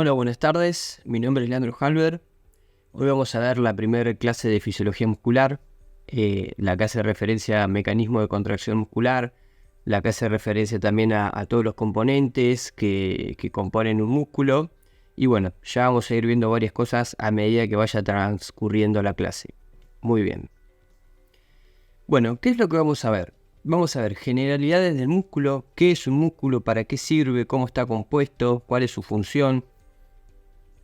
Hola, buenas tardes. Mi nombre es Leandro Halber. Hoy vamos a ver la primera clase de fisiología muscular, la que hace referencia a mecanismo de contracción muscular, la que hace referencia también a todos los componentes que componen un músculo. Y bueno, ya vamos a ir viendo varias cosas a medida que vaya transcurriendo la clase. Muy bien. Bueno, ¿qué es lo que vamos a ver? Vamos a ver generalidades del músculo, qué es un músculo, para qué sirve, cómo está compuesto, cuál es su función.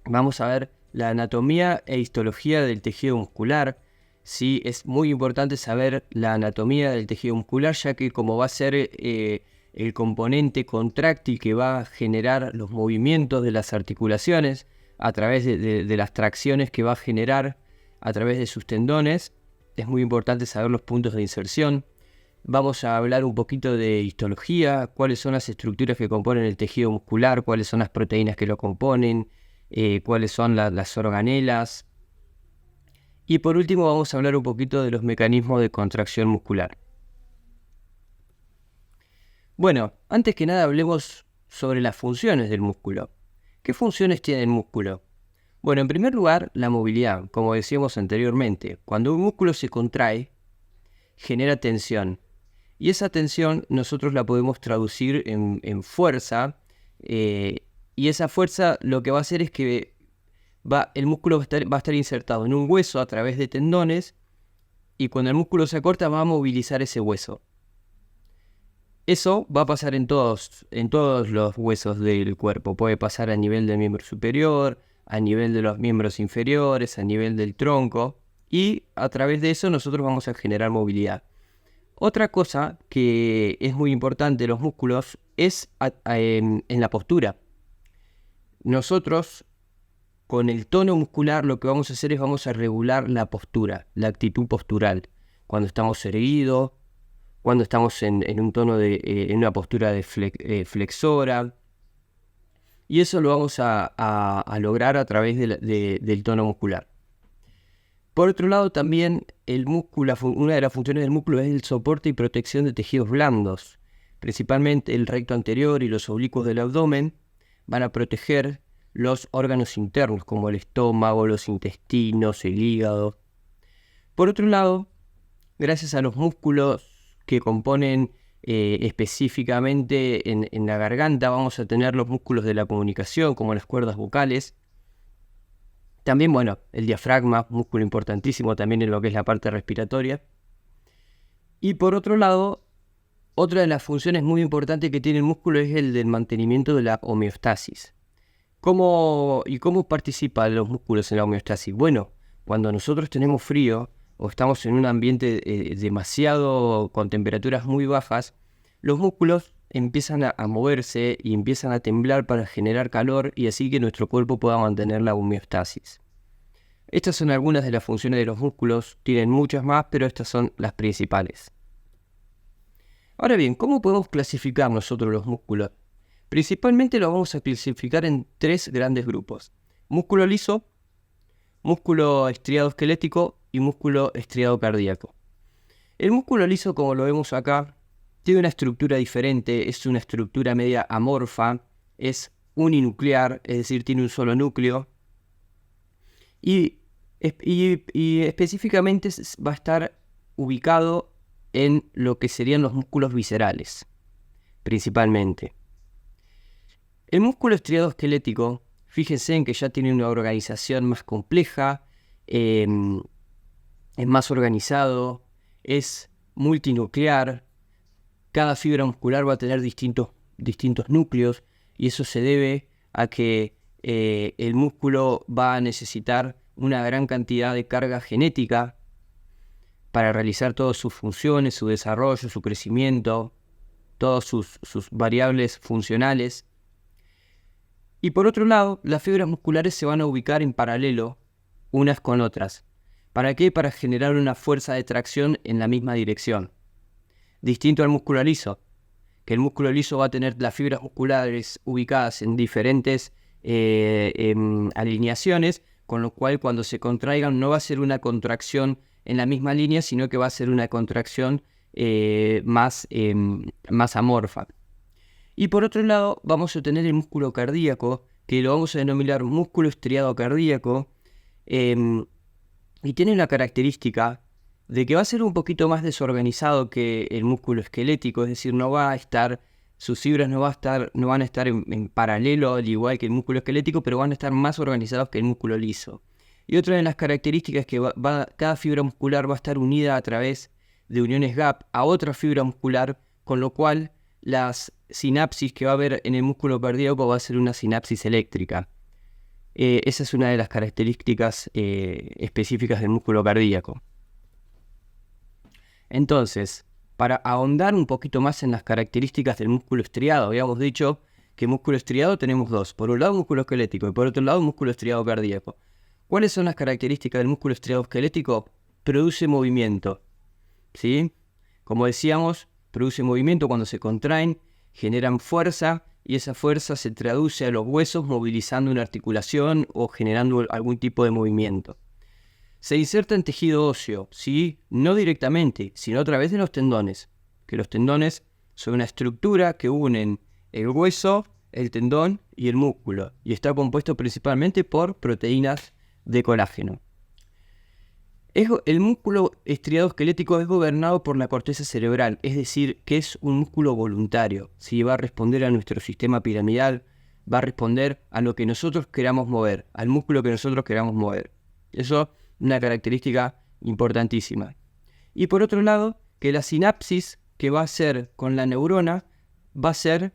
Vamos a ver la anatomía e histología del tejido muscular. Sí, es muy importante saber la anatomía del tejido muscular, ya que como va a ser el componente contráctil que va a generar los movimientos de las articulaciones a través de las tracciones que va a generar a través de sus tendones, es muy importante saber los puntos de inserción. Vamos a hablar un poquito de histología, cuáles son las estructuras que componen el tejido muscular, cuáles son las proteínas que lo componen, cuáles son las organelas. Y por último vamos a hablar un poquito de los mecanismos de contracción muscular. Bueno, antes que nada hablemos sobre las funciones del músculo. ¿Qué funciones tiene el músculo? Bueno, en primer lugar, la movilidad, como decíamos anteriormente. Cuando un músculo se contrae, genera tensión. Y esa tensión nosotros la podemos traducir en fuerza. Y esa fuerza lo que va a hacer es que el músculo va a estar insertado en un hueso a través de tendones. Y cuando el músculo se acorta va a movilizar ese hueso. Eso va a pasar en todos los huesos del cuerpo. Puede pasar a nivel del miembro superior, a nivel de los miembros inferiores, a nivel del tronco. Y a través de eso nosotros vamos a generar movilidad. Otra cosa que es muy importante de los músculos es en la postura. Nosotros, con el tono muscular, lo que vamos a hacer es vamos a regular la postura, la actitud postural. Cuando estamos erguidos, cuando estamos en un tono en una postura de flexora. Y eso lo vamos a lograr a través del tono muscular. Por otro lado, también el músculo, una de las funciones del músculo es el soporte y protección de tejidos blandos. Principalmente el recto anterior y los oblicuos del abdomen van a proteger los órganos internos, como el estómago, los intestinos, el hígado. Por otro lado, gracias a los músculos que componen específicamente en la garganta, vamos a tener los músculos de la comunicación, como las cuerdas vocales. También, bueno, el diafragma, músculo importantísimo también en lo que es la parte respiratoria. Y por otro lado, otra de las funciones muy importantes que tiene el músculo es el del mantenimiento de la homeostasis. ¿Cómo participan los músculos en la homeostasis? Bueno, cuando nosotros tenemos frío o estamos en un ambiente demasiado con temperaturas muy bajas, los músculos empiezan a moverse y empiezan a temblar para generar calor y así que nuestro cuerpo pueda mantener la homeostasis. Estas son algunas de las funciones de los músculos, tienen muchas más, pero estas son las principales. Ahora bien, ¿cómo podemos clasificar nosotros los músculos? Principalmente los vamos a clasificar en tres grandes grupos: músculo liso, músculo estriado esquelético y músculo estriado cardíaco. El músculo liso, como lo vemos acá, tiene una estructura diferente, es una estructura media amorfa, es uninuclear, es decir, tiene un solo núcleo. Y específicamente va a estar ubicado en lo que serían los músculos viscerales, principalmente. El músculo estriado esquelético, fíjense en que ya tiene una organización más compleja, es más organizado, es multinuclear. Cada fibra muscular va a tener distintos núcleos y eso se debe a que el músculo va a necesitar una gran cantidad de carga genética para realizar todas sus funciones, su desarrollo, su crecimiento, todas sus variables funcionales. Y por otro lado, las fibras musculares se van a ubicar en paralelo unas con otras. ¿Para qué? Para generar una fuerza de tracción en la misma dirección. Distinto al músculo liso, que el músculo liso va a tener las fibras musculares ubicadas en diferentes alineaciones, con lo cual cuando se contraigan no va a ser una contracción en la misma línea, sino que va a ser una contracción más amorfa. Y por otro lado vamos a tener el músculo cardíaco, que lo vamos a denominar músculo estriado cardíaco, y tiene una característica de que va a ser un poquito más desorganizado que el músculo esquelético, es decir, sus fibras no van a estar en paralelo, al igual que el músculo esquelético, pero van a estar más organizados que el músculo liso. Y otra de las características es que cada fibra muscular va a estar unida a través de uniones gap a otra fibra muscular, con lo cual las sinapsis que va a haber en el músculo cardíaco va a ser una sinapsis eléctrica. Esa es una de las características específicas del músculo cardíaco. Entonces, para ahondar un poquito más en las características del músculo estriado, habíamos dicho que músculo estriado tenemos dos. Por un lado músculo esquelético y por otro lado músculo estriado cardíaco. ¿Cuáles son las características del músculo estriado esquelético? Produce movimiento, ¿sí? Como decíamos, produce movimiento cuando se contraen, generan fuerza y esa fuerza se traduce a los huesos movilizando una articulación o generando algún tipo de movimiento. Se inserta en tejido óseo, ¿sí? No directamente, sino a través de los tendones, que los tendones son una estructura que unen el hueso, el tendón y el músculo, y está compuesto principalmente por proteínas de colágeno. El músculo estriado esquelético es gobernado por la corteza cerebral, es decir, que es un músculo voluntario, ¿sí? Va a responder a nuestro sistema piramidal, va a responder a lo que nosotros queramos mover, al músculo que nosotros queramos mover. Eso es una característica importantísima. Y por otro lado, que la sinapsis que va a ser con la neurona, va a ser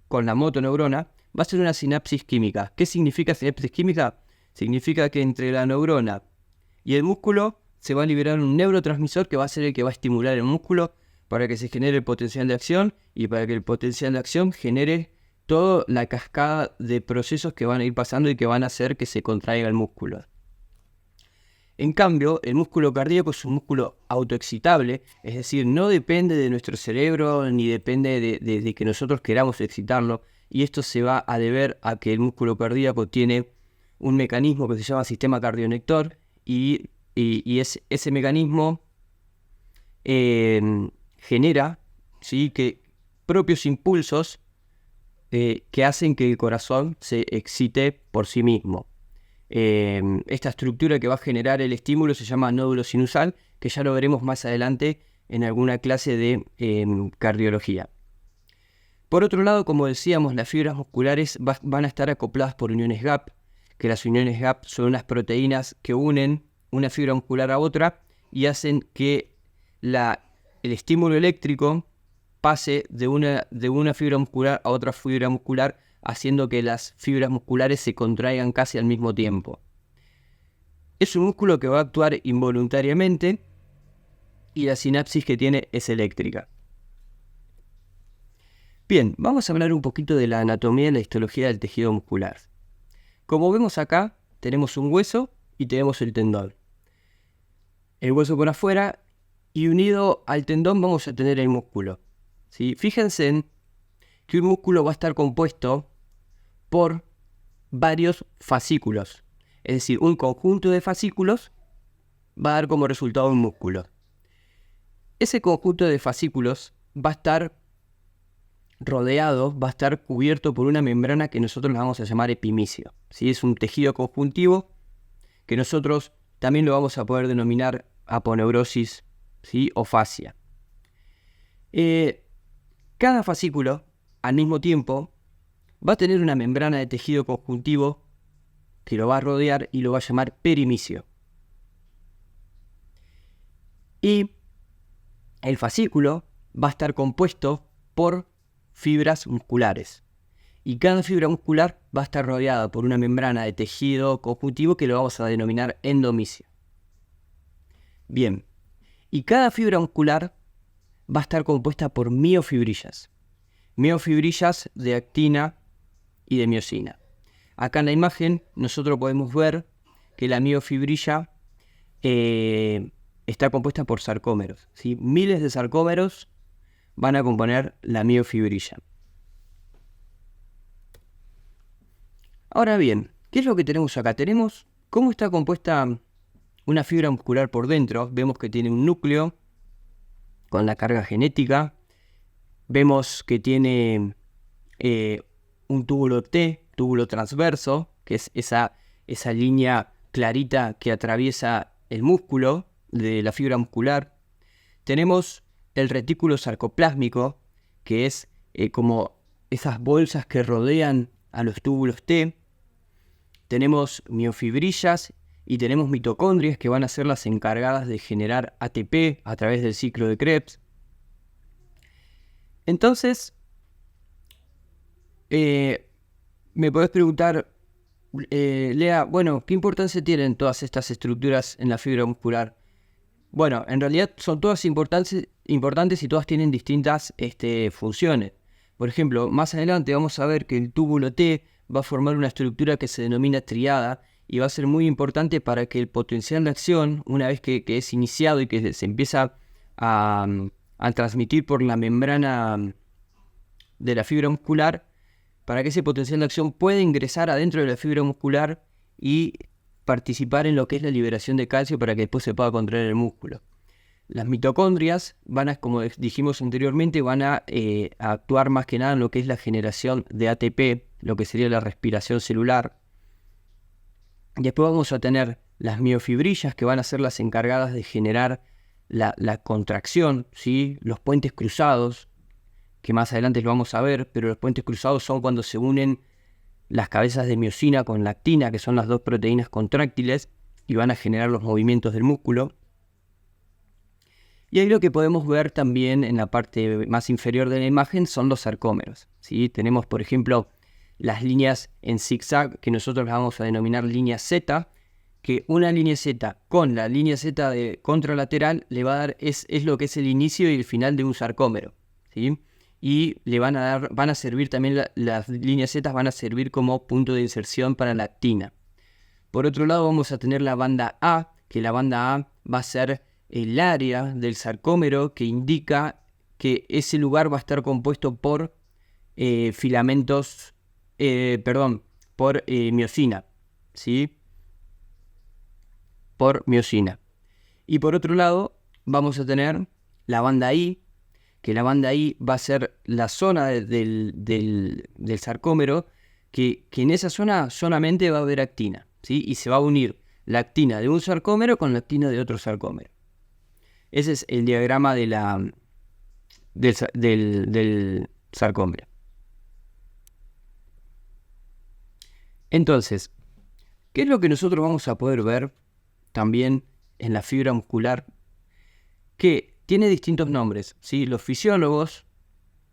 con la motoneurona, va a ser una sinapsis química. ¿Qué significa sinapsis química? Significa que entre la neurona y el músculo se va a liberar un neurotransmisor que va a ser el que va a estimular el músculo para que se genere el potencial de acción y para que el potencial de acción genere toda la cascada de procesos que van a ir pasando y que van a hacer que se contraiga el músculo. En cambio, el músculo cardíaco es un músculo autoexcitable, es decir, no depende de nuestro cerebro ni depende de que nosotros queramos excitarlo, y esto se va a deber a que el músculo cardíaco tiene un mecanismo que se llama sistema cardionector y ese mecanismo genera, ¿sí?, propios impulsos que hacen que el corazón se excite por sí mismo. Esta estructura que va a generar el estímulo se llama nódulo sinusal, que ya lo veremos más adelante en alguna clase de cardiología. Por otro lado, como decíamos, las fibras musculares van a estar acopladas por uniones gap, que las uniones gap son unas proteínas que unen una fibra muscular a otra y hacen que el estímulo eléctrico pase de una fibra muscular a otra fibra muscular, haciendo que las fibras musculares se contraigan casi al mismo tiempo. Es un músculo que va a actuar involuntariamente y la sinapsis que tiene es eléctrica. Bien, vamos a hablar un poquito de la anatomía y la histología del tejido muscular. Como vemos acá, tenemos un hueso y tenemos el tendón. El hueso por afuera y unido al tendón vamos a tener el músculo, ¿sí? Fíjense en que un músculo va a estar compuesto por varios fascículos. Es decir, un conjunto de fascículos va a dar como resultado un músculo. Ese conjunto de fascículos va a estar rodeado, va a estar cubierto por una membrana que nosotros la vamos a llamar epimicio, ¿sí? Es un tejido conjuntivo que nosotros también lo vamos a poder denominar aponeurosis, ¿sí?, o fascia. Cada fascículo, al mismo tiempo, va a tener una membrana de tejido conjuntivo que lo va a rodear y lo va a llamar perimicio. Y el fascículo va a estar compuesto por fibras musculares. Y cada fibra muscular va a estar rodeada por una membrana de tejido conjuntivo que lo vamos a denominar endomicio. Bien, y cada fibra muscular va a estar compuesta por miofibrillas. Miofibrillas de actina y de miosina. Acá en la imagen nosotros podemos ver que la miofibrilla está compuesta por sarcómeros, ¿sí? Miles de sarcómeros van a componer la miofibrilla. Ahora bien, ¿qué es lo que tenemos acá? Tenemos cómo está compuesta una fibra muscular por dentro. Vemos que tiene un núcleo con la carga genética. Vemos que tiene un túbulo T túbulo transverso, que es esa línea clarita que atraviesa el músculo de la fibra muscular. Tenemos el retículo sarcoplásmico, que es como esas bolsas que rodean a los túbulos T. Tenemos miofibrillas y tenemos mitocondrias, que van a ser las encargadas de generar ATP a través del ciclo de Krebs. Entonces, me podés preguntar, Lea, bueno, ¿qué importancia tienen todas estas estructuras en la fibra muscular? Bueno, en realidad son todas importantes y todas tienen distintas funciones. Por ejemplo, más adelante vamos a ver que el túbulo T va a formar una estructura que se denomina triada y va a ser muy importante para que el potencial de acción, una vez que es iniciado y que se empieza a transmitir por la membrana de la fibra muscular, para que ese potencial de acción pueda ingresar adentro de la fibra muscular y participar en lo que es la liberación de calcio para que después se pueda contraer el músculo. Las mitocondrias van a, como dijimos anteriormente, van a actuar más que nada en lo que es la generación de ATP, lo que sería la respiración celular. Después vamos a tener las miofibrillas, que van a ser las encargadas de generar la contracción, ¿sí? Los puentes cruzados, que más adelante lo vamos a ver, pero los puentes cruzados son cuando se unen las cabezas de miosina con la actina, que son las dos proteínas contráctiles, y van a generar los movimientos del músculo. Y ahí lo que podemos ver también en la parte más inferior de la imagen son los sarcómeros, ¿sí? Tenemos, por ejemplo, las líneas en zigzag, que nosotros las vamos a denominar línea Z, que una línea Z con la línea Z de contralateral le va a dar, es lo que es el inicio y el final de un sarcómero, ¿sí? Y le van a servir también, las líneas Z van a servir como punto de inserción para la actina. Por otro lado vamos a tener la banda A, que la banda A va a ser el área del sarcómero que indica que ese lugar va a estar compuesto por por miosina, ¿sí? Por miosina. Y por otro lado vamos a tener la banda I, que la banda I va a ser la zona del sarcómero, que en esa zona solamente va a haber actina, ¿sí? Y se va a unir la actina de un sarcómero con la actina de otro sarcómero. Ese es el diagrama del sarcómero. Entonces, ¿qué es lo que nosotros vamos a poder ver también en la fibra muscular? Que tiene distintos nombres, ¿sí? Los fisiólogos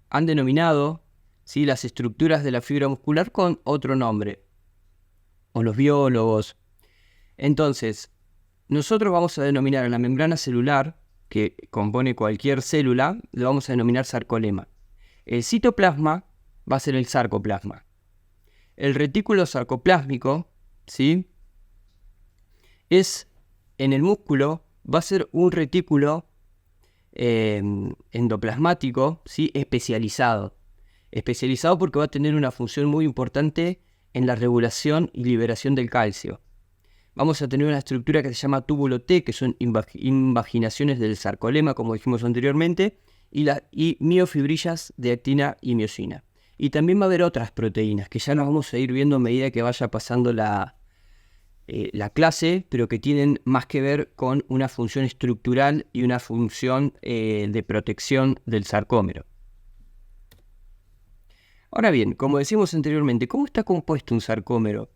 han denominado, ¿sí?, las estructuras de la fibra muscular con otro nombre, o los biólogos. Entonces, nosotros vamos a denominar a la membrana celular, que compone cualquier célula, lo vamos a denominar sarcolema. El citoplasma va a ser el sarcoplasma. El retículo sarcoplásmico, ¿sí?, en el músculo va a ser un retículo endoplasmático, ¿sí?, especializado porque va a tener una función muy importante en la regulación y liberación del calcio. Vamos a tener una estructura que se llama túbulo T, que son invaginaciones del sarcolema, como dijimos anteriormente, y miofibrillas de actina y miosina. Y también va a haber otras proteínas, que ya las vamos a ir viendo a medida que vaya pasando la clase, pero que tienen más que ver con una función estructural y una función de protección del sarcómero. Ahora bien, como decimos anteriormente, ¿cómo está compuesto un sarcómero?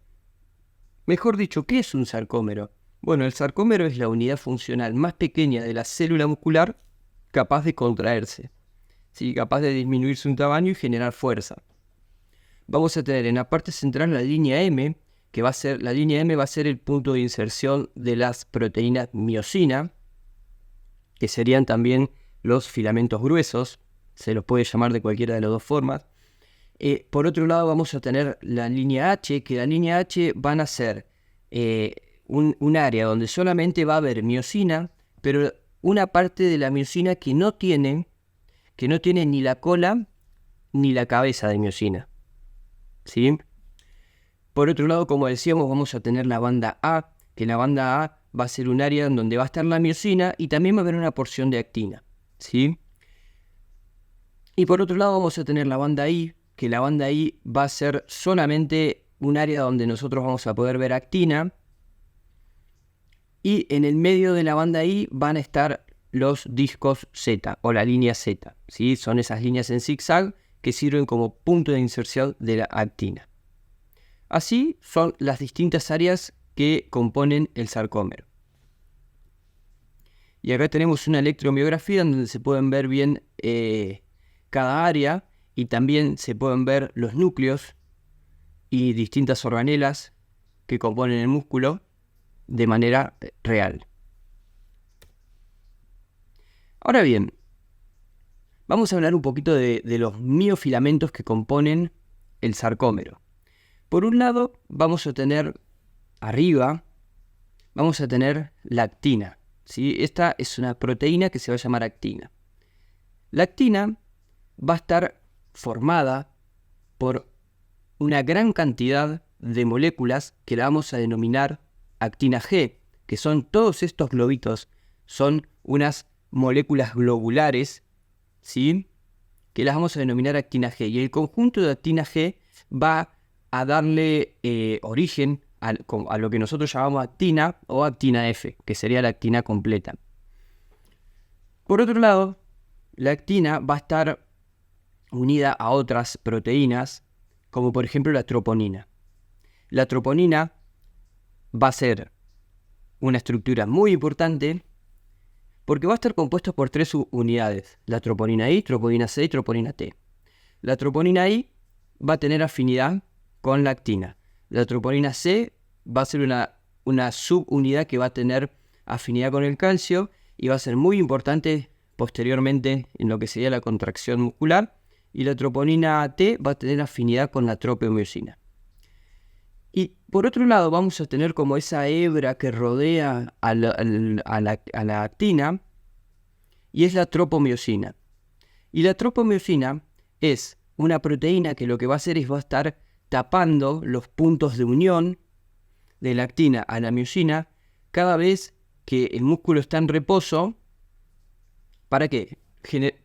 Mejor dicho, ¿qué es un sarcómero? Bueno, el sarcómero es la unidad funcional más pequeña de la célula muscular capaz de contraerse, ¿sí?, capaz de disminuir su tamaño y generar fuerza. Vamos a tener en la parte central la línea M, que va a ser el punto de inserción de las proteínas miosina, que serían también los filamentos gruesos, se los puede llamar de cualquiera de las dos formas. Por otro lado vamos a tener la línea H, que la línea H van a ser un área donde solamente va a haber miosina, pero una parte de la miosina que no tiene ni la cola ni la cabeza de miosina, ¿sí? Por otro lado, como decíamos, vamos a tener la banda A, que la banda A va a ser un área en donde va a estar la miosina y también va a haber una porción de actina, ¿sí? Y por otro lado vamos a tener la banda I, que la banda I va a ser solamente un área donde nosotros vamos a poder ver actina. Y en el medio de la banda I van a estar los discos Z o la línea Z, ¿sí? Son esas líneas en zigzag que sirven como punto de inserción de la actina. Así son las distintas áreas que componen el sarcómero. Y acá tenemos una electromiografía donde se pueden ver bien cada área y también se pueden ver los núcleos y distintas organelas que componen el músculo de manera real. Ahora bien, vamos a hablar un poquito de los miofilamentos que componen el sarcómero. Por un lado, vamos a tener arriba, vamos a tener la actina, ¿sí? Esta es una proteína que se va a llamar actina. La actina va a estar formada por una gran cantidad de moléculas que la vamos a denominar actina G, que son todos estos globitos, son unas moléculas globulares, ¿sí? Que las vamos a denominar actina G. Y el conjunto de actina G va a darle origen a lo que nosotros llamamos actina o actina F, que sería la actina completa. Por otro lado, la actina va a estar unida a otras proteínas, como por ejemplo la troponina. La troponina va a ser una estructura muy importante porque va a estar compuesto por 3 unidades: la troponina I, troponina C y troponina T. La troponina I va a tener afinidad con la actina. La troponina C va a ser una subunidad que va a tener afinidad con el calcio y va a ser muy importante posteriormente en lo que sería la contracción muscular. Y la troponina T va a tener afinidad con la tropomiosina. Y por otro lado vamos a tener como esa hebra que rodea a la actina, y es la tropomiosina. Y la tropomiosina es una proteína que lo que va a hacer es va a estar tapando los puntos de unión de la actina a la miosina cada vez que el músculo está en reposo. ¿Para qué?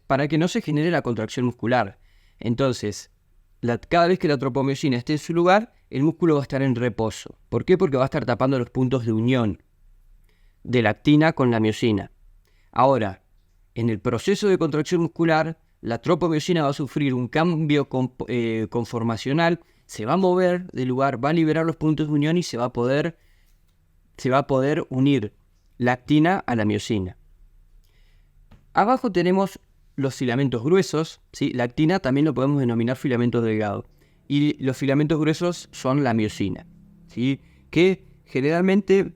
Para que no se genere la contracción muscular. Entonces, cada vez que la tropomiosina esté en su lugar, el músculo va a estar en reposo. ¿Por qué? Porque va a estar tapando los puntos de unión de la actina con la miosina. Ahora, en el proceso de contracción muscular, la tropomiosina va a sufrir un cambio conformacional, se va a mover del lugar, va a liberar los puntos de unión y se va a poder unir la actina a la miosina. Abajo tenemos los filamentos gruesos, ¿sí? La actina también lo podemos denominar filamentos delgados. Y los filamentos gruesos son la miosina, ¿sí? Que generalmente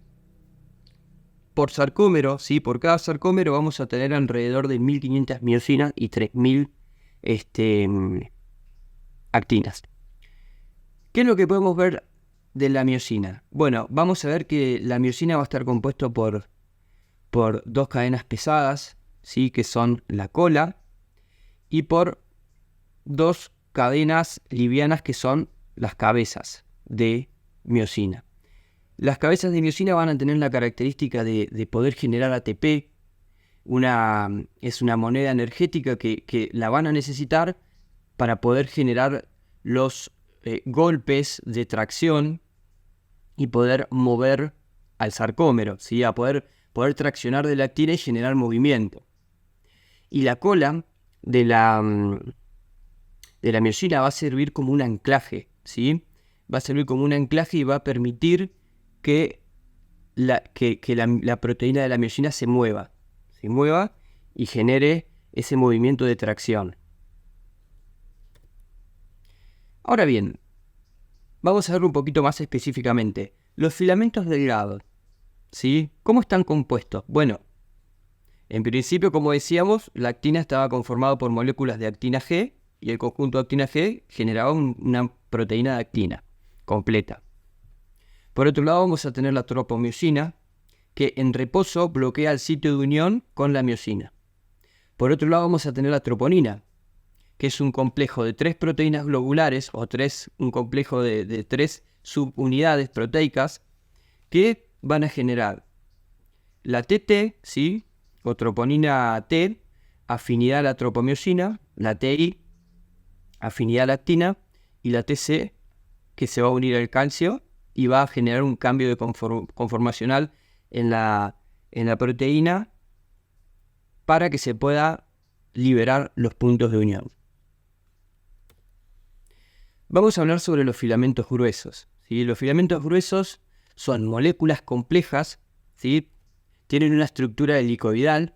por sarcómero, ¿sí? Por cada sarcómero vamos a tener alrededor de 1500 miosinas y 3000 actinas. ¿Qué es lo que podemos ver de la miosina? Bueno, vamos a ver que la miosina va a estar compuesto por 2 cadenas pesadas, ¿sí? Que son la cola, y por 2 cadenas livianas que son las cabezas de miosina. Las cabezas de miosina van a tener la característica de poder generar ATP. Es una moneda energética que la van a necesitar para poder generar los golpes de tracción y poder mover al sarcómero, ¿sí? A poder traccionar de la actina y generar movimiento. Y la cola de la miosina va a servir como un anclaje, ¿sí? Va a servir como un anclaje y va a permitir que la proteína de la miosina se mueva y genere ese movimiento de tracción. Ahora bien, vamos a ver un poquito más específicamente. Los filamentos delgados, ¿sí? ¿Cómo están compuestos? Bueno, en principio, como decíamos, la actina estaba conformada por moléculas de actina G y el conjunto de actina G generaba una proteína de actina completa. Por otro lado vamos a tener la tropomiosina, que en reposo bloquea el sitio de unión con la miosina. Por otro lado vamos a tener la troponina, que es un complejo de 3 proteínas globulares o un complejo de 3 subunidades proteicas que van a generar la TT, ¿sí? O troponina T, afinidad a la tropomiosina, la TI, afinidad a la actina, y la TC, que se va a unir al calcio y va a generar un cambio de conformacional en la proteína para que se pueda liberar los puntos de unión. Vamos a hablar sobre los filamentos gruesos, ¿sí? Los filamentos gruesos son moléculas complejas, ¿sí? Tienen una estructura helicoidal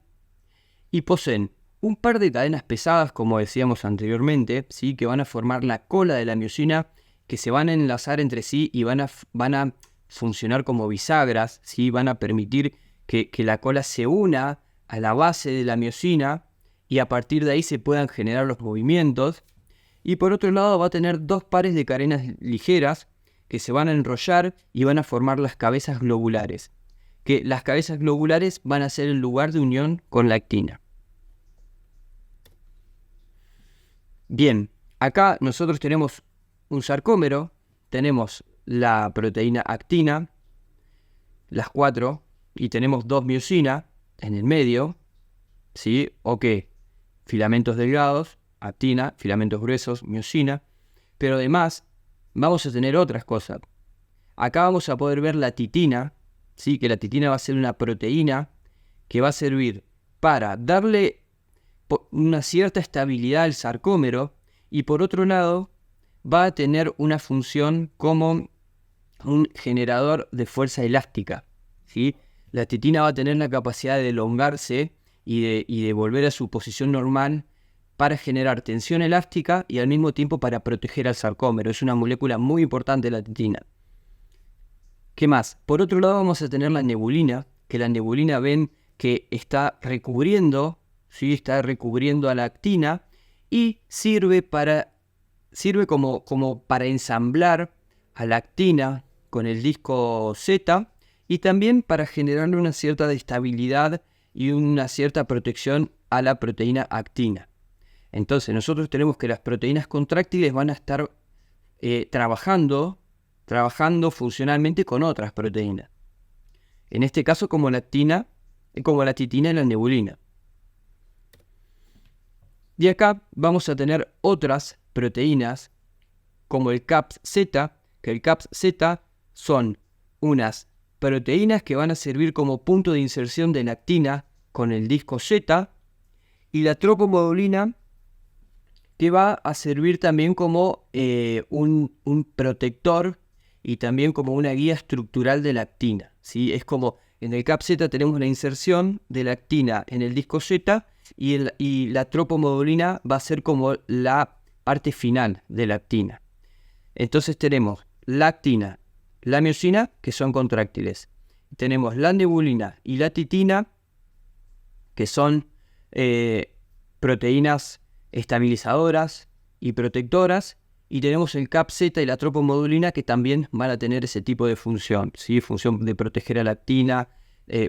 y poseen un par de cadenas pesadas, como decíamos anteriormente, ¿sí? Que van a formar la cola de la miosina, que se van a enlazar entre sí y van a funcionar como bisagras, ¿sí? Van a permitir que la cola se una a la base de la miosina y a partir de ahí se puedan generar los movimientos. Y por otro lado va a tener dos pares de cadenas ligeras que se van a enrollar y van a formar las cabezas globulares, que las cabezas globulares van a ser el lugar de unión con la actina. Bien, acá nosotros tenemos un sarcómero, tenemos la proteína actina, las 4, y tenemos 2 miosina en el medio, ¿sí? O que filamentos delgados, actina, filamentos gruesos, miosina, pero además vamos a tener otras cosas. Acá vamos a poder ver la titina, ¿sí? Que la titina va a ser una proteína que va a servir para darle una cierta estabilidad al sarcómero y por otro lado va a tener una función como un generador de fuerza elástica, ¿sí? La titina va a tener la capacidad de elongarse y de volver a su posición normal para generar tensión elástica y al mismo tiempo para proteger al sarcómero. Es una molécula muy importante la titina. ¿Qué más? Por otro lado vamos a tener la nebulina, que la nebulina ven que está recubriendo, ¿sí? Está recubriendo a la actina y sirve como para ensamblar a la actina con el disco Z y también para generarle una cierta estabilidad y una cierta protección a la proteína actina. Entonces nosotros tenemos que las proteínas contráctiles van a estar trabajando funcionalmente con otras proteínas. En este caso como la titina y la nebulina. Y acá vamos a tener otras proteínas como el CAPS-Z, que el CAPS-Z son unas proteínas que van a servir como punto de inserción de la actina con el disco Z, y la tropomodulina, que va a servir también como un protector y también como una guía estructural de la actina, ¿sí? Es como en el CAP-Z tenemos la inserción de la actina en el disco Z y la tropomodulina va a ser como la parte final de la actina. Entonces tenemos la actina, la miosina, que son contráctiles. Tenemos la nebulina y la titina, que son proteínas estabilizadoras y protectoras, y tenemos el CAP-Z y la tropomodulina que también van a tener ese tipo de función, ¿sí? Función de proteger a la actina,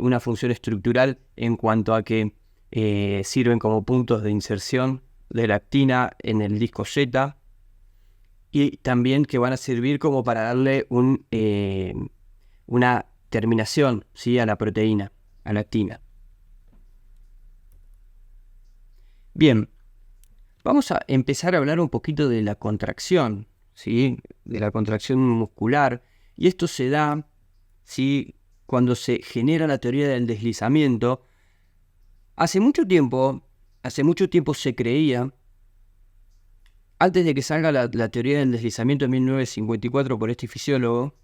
una función estructural en cuanto a que sirven como puntos de inserción de la actina en el disco Z, y también que van a servir como para darle una terminación, ¿sí? A la proteína, a la actina. Bien, vamos a empezar a hablar un poquito de la contracción, ¿sí? De la contracción muscular. Y esto se da, ¿sí? Cuando se genera la teoría del deslizamiento. Hace mucho tiempo se creía, antes de que salga la teoría del deslizamiento en 1954 por este fisiólogo,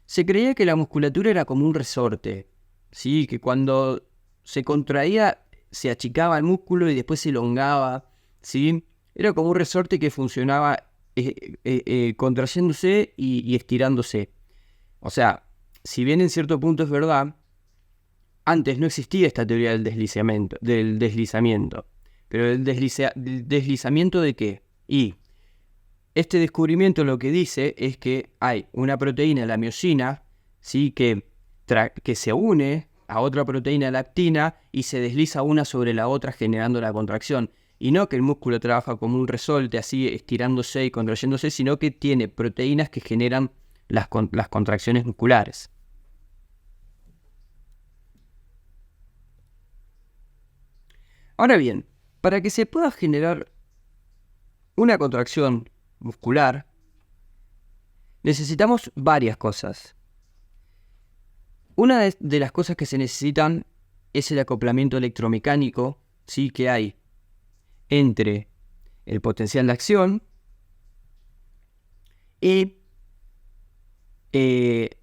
se creía que la musculatura era como un resorte, ¿sí? Que cuando se contraía se achicaba el músculo y después se elongaba, ¿sí? Era como un resorte que funcionaba contrayéndose y estirándose. O sea, si bien en cierto punto es verdad, antes no existía esta teoría del deslizamiento. Pero ¿el deslizamiento de qué? Y este descubrimiento lo que dice es que hay una proteína, la miosina, ¿sí? que se une a otra proteína, la actina, y se desliza una sobre la otra generando la contracción. Y no que el músculo trabaja como un resorte, así estirándose y contrayéndose, sino que tiene proteínas que generan las contracciones musculares. Ahora bien, para que se pueda generar una contracción muscular, necesitamos varias cosas. Una de las cosas que se necesitan es el acoplamiento electromecánico, ¿sí?, que hay entre el potencial de acción y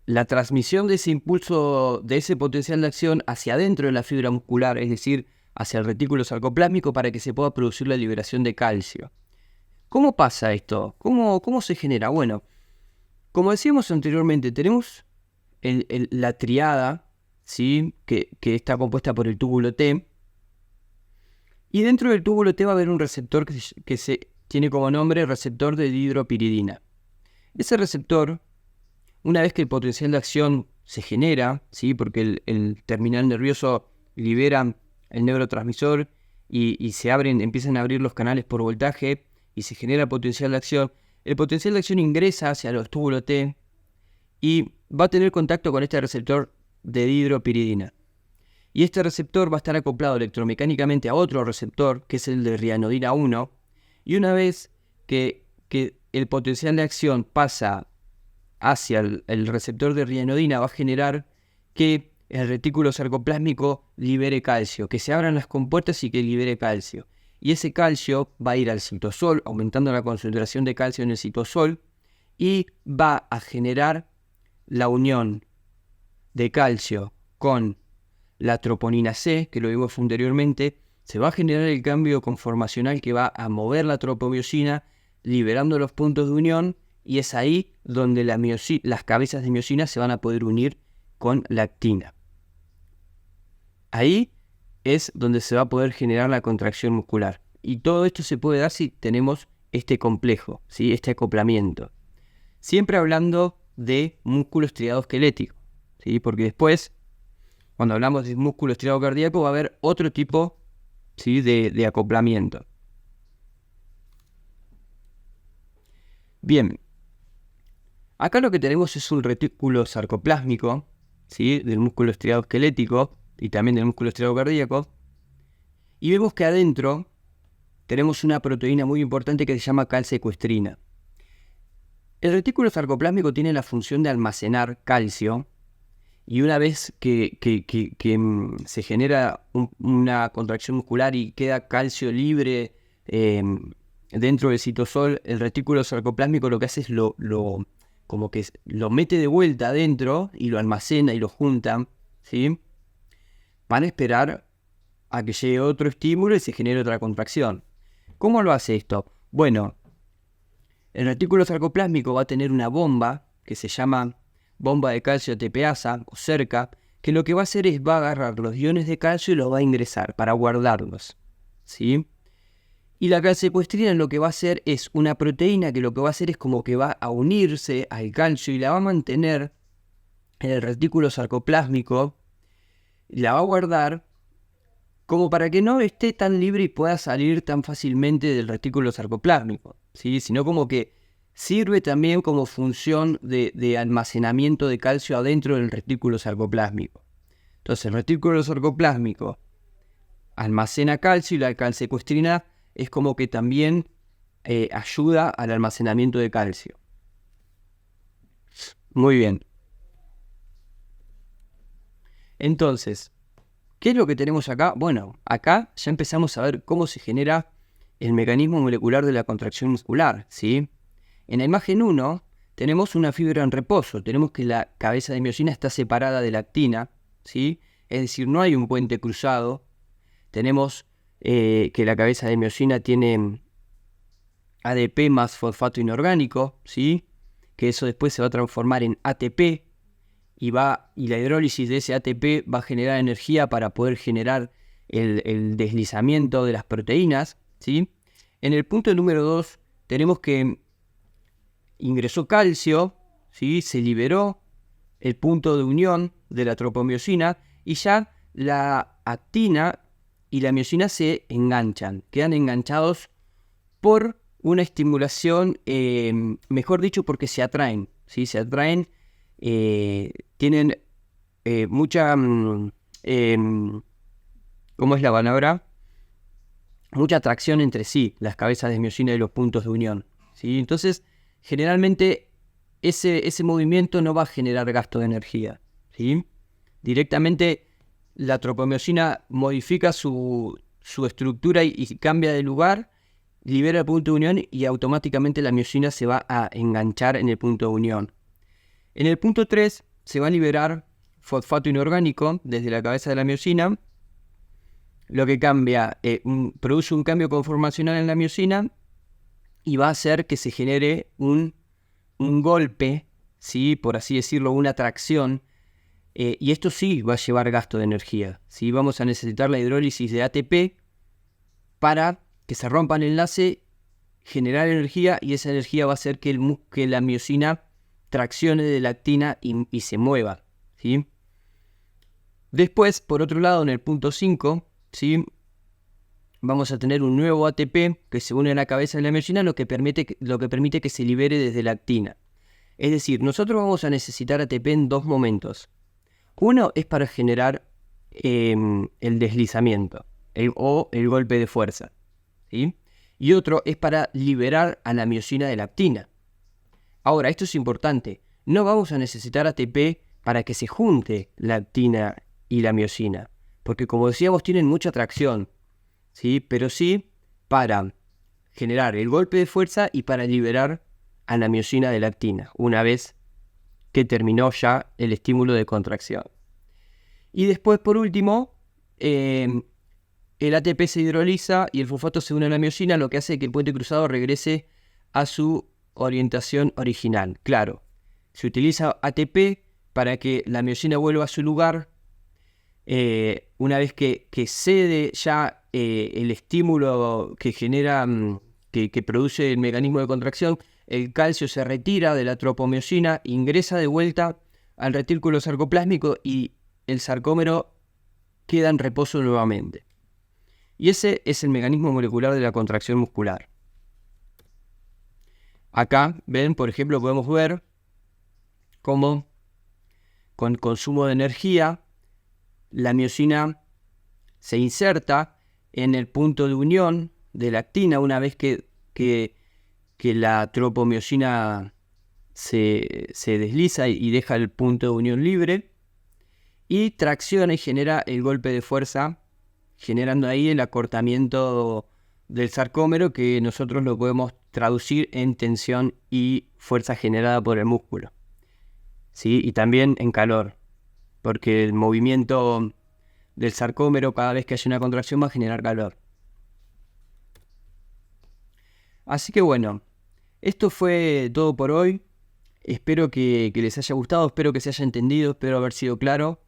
la transmisión de ese impulso, de ese potencial de acción hacia adentro de la fibra muscular, es decir, hacia el retículo sarcoplasmico, para que se pueda producir la liberación de calcio. ¿Cómo pasa esto? ¿Cómo se genera? Bueno, como decíamos anteriormente, tenemos la triada, ¿sí?, que está compuesta por el túbulo T, y dentro del túbulo T va a haber un receptor que se tiene como nombre receptor de dihidropiridina. Ese receptor, una vez que el potencial de acción se genera, ¿sí?, porque el terminal nervioso libera el neurotransmisor y empiezan a abrir los canales por voltaje y se genera potencial de acción, el potencial de acción ingresa hacia los túbulos T y va a tener contacto con este receptor de dihidropiridina. Y este receptor va a estar acoplado electromecánicamente a otro receptor, que es el de rianodina 1, y una vez que el potencial de acción pasa hacia el receptor de rianodina, va a generar que el retículo sarcoplásmico libere calcio, que se abran las compuertas y que libere calcio. Y ese calcio va a ir al citosol, aumentando la concentración de calcio en el citosol, y va a generar la unión de calcio con la troponina C, que lo vimos anteriormente. Se va a generar el cambio conformacional que va a mover la tropomiosina, liberando los puntos de unión, y es ahí donde las cabezas de miosina se van a poder unir con la actina. Ahí es donde se va a poder generar la contracción muscular. Y todo esto se puede dar si tenemos este complejo, ¿sí?, este acoplamiento. Siempre hablando de músculo estriado esquelético, ¿sí?, porque después, cuando hablamos de músculo estriado cardíaco, va a haber otro tipo, ¿sí?, de acoplamiento. Bien, acá lo que tenemos es un retículo sarcoplásmico, ¿sí?, del músculo estriado esquelético y también del músculo estriado cardíaco, y vemos que adentro tenemos una proteína muy importante que se llama calsecuestrina. El retículo sarcoplásmico tiene la función de almacenar calcio, y una vez que se genera una contracción muscular y queda calcio libre dentro del citosol, el retículo sarcoplásmico lo que hace es como que lo mete de vuelta adentro y lo almacena y lo junta, ¿sí?, para esperar a que llegue otro estímulo y se genere otra contracción. ¿Cómo lo hace esto? Bueno, el retículo sarcoplásmico va a tener una bomba que se llama bomba de calcio ATPasa o cerca, que lo que va a hacer es va a agarrar los iones de calcio y los va a ingresar para guardarlos, ¿sí? Y la calsecuestrina lo que va a hacer es una proteína que lo que va a hacer es como que va a unirse al calcio y la va a mantener en el retículo sarcoplásmico, la va a guardar como para que no esté tan libre y pueda salir tan fácilmente del retículo sarcoplásmico, ¿sí?, sino como que sirve también como función de almacenamiento de calcio adentro del retículo sarcoplásmico. Entonces el retículo sarcoplásmico almacena calcio y la calsecuestrina es como que también ayuda al almacenamiento de calcio. Muy bien. Entonces, ¿qué es lo que tenemos acá? Bueno, acá ya empezamos a ver cómo se genera el mecanismo molecular de la contracción muscular, ¿sí? En la imagen 1 tenemos una fibra en reposo, tenemos que la cabeza de miosina está separada de la actina, ¿sí? Es decir, no hay un puente cruzado. Tenemos que la cabeza de miosina tiene ADP más fosfato inorgánico, ¿sí?, que eso después se va a transformar en ATP y la hidrólisis de ese ATP va a generar energía para poder generar el deslizamiento de las proteínas, ¿sí? En el punto número 2 tenemos que ingresó calcio, ¿sí?, se liberó el punto de unión de la tropomiosina y ya la actina y la miosina se enganchan, quedan enganchados por una estimulación, mejor dicho, porque se atraen, ¿sí?, se atraen, tienen mucha, ¿cómo es la palabra? mucha tracción entre sí, las cabezas de miosina y los puntos de unión, ¿sí? Entonces, generalmente ese movimiento no va a generar gasto de energía, ¿sí? Directamente la tropomiosina modifica su estructura y cambia de lugar, libera el punto de unión y automáticamente la miosina se va a enganchar en el punto de unión. En el punto 3 se va a liberar fosfato inorgánico desde la cabeza de la miosina, lo que cambia, produce un cambio conformacional en la miosina y va a hacer que se genere un golpe, ¿sí? Por así decirlo, una tracción, y esto sí va a llevar gasto de energía, ¿sí? Vamos a necesitar la hidrólisis de ATP para que se rompa el enlace, generar energía, y esa energía va a hacer que la miosina traccione de la actina y se mueva, ¿sí? Después, por otro lado, en el punto 5, ¿sí? Vamos a tener un nuevo ATP que se une a la cabeza de la miosina, lo que permite que se libere desde la actina. Es decir, nosotros vamos a necesitar ATP en dos momentos. Uno es para generar el deslizamiento o el golpe de fuerza, ¿sí? Y otro es para liberar a la miosina de la actina. Ahora, esto es importante. No vamos a necesitar ATP para que se junte la actina y la miosina, porque como decíamos tienen mucha tracción, ¿sí? Pero sí para generar el golpe de fuerza y para liberar a la miosina de la actina, una vez que terminó ya el estímulo de contracción. Y después, por último, el ATP se hidroliza y el fosfato se une a la miosina, lo que hace que el puente cruzado regrese a su orientación original. Claro, se utiliza ATP para que la miosina vuelva a su lugar. Una vez que cede ya el estímulo que genera, que produce el mecanismo de contracción, el calcio se retira de la tropomiosina, ingresa de vuelta al retículo sarcoplásmico y el sarcómero queda en reposo nuevamente. Y ese es el mecanismo molecular de la contracción muscular. Acá, ven, por ejemplo, podemos ver cómo con consumo de energía la miosina se inserta en el punto de unión de la actina una vez que la tropomiosina se desliza y deja el punto de unión libre, y tracciona y genera el golpe de fuerza, generando ahí el acortamiento del sarcómero, que nosotros lo podemos traducir en tensión y fuerza generada por el músculo, ¿sí? Y también en calor, porque el movimiento del sarcómero cada vez que haya una contracción va a generar calor. Así que bueno, esto fue todo por hoy. Espero que les haya gustado, espero que se haya entendido, espero haber sido claro.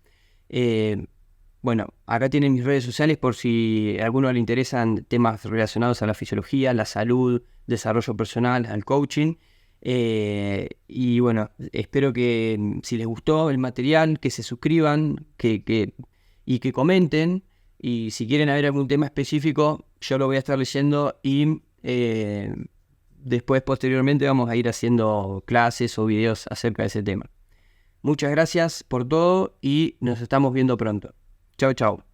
Bueno, acá tienen mis redes sociales por si a alguno le interesan temas relacionados a la fisiología, la salud, desarrollo personal, al coaching. Y bueno, espero que si les gustó el material, que se suscriban y que comenten. Y si quieren ver algún tema específico, yo lo voy a estar leyendo y después, posteriormente, vamos a ir haciendo clases o videos acerca de ese tema. Muchas gracias por todo y nos estamos viendo pronto. Chao, chao.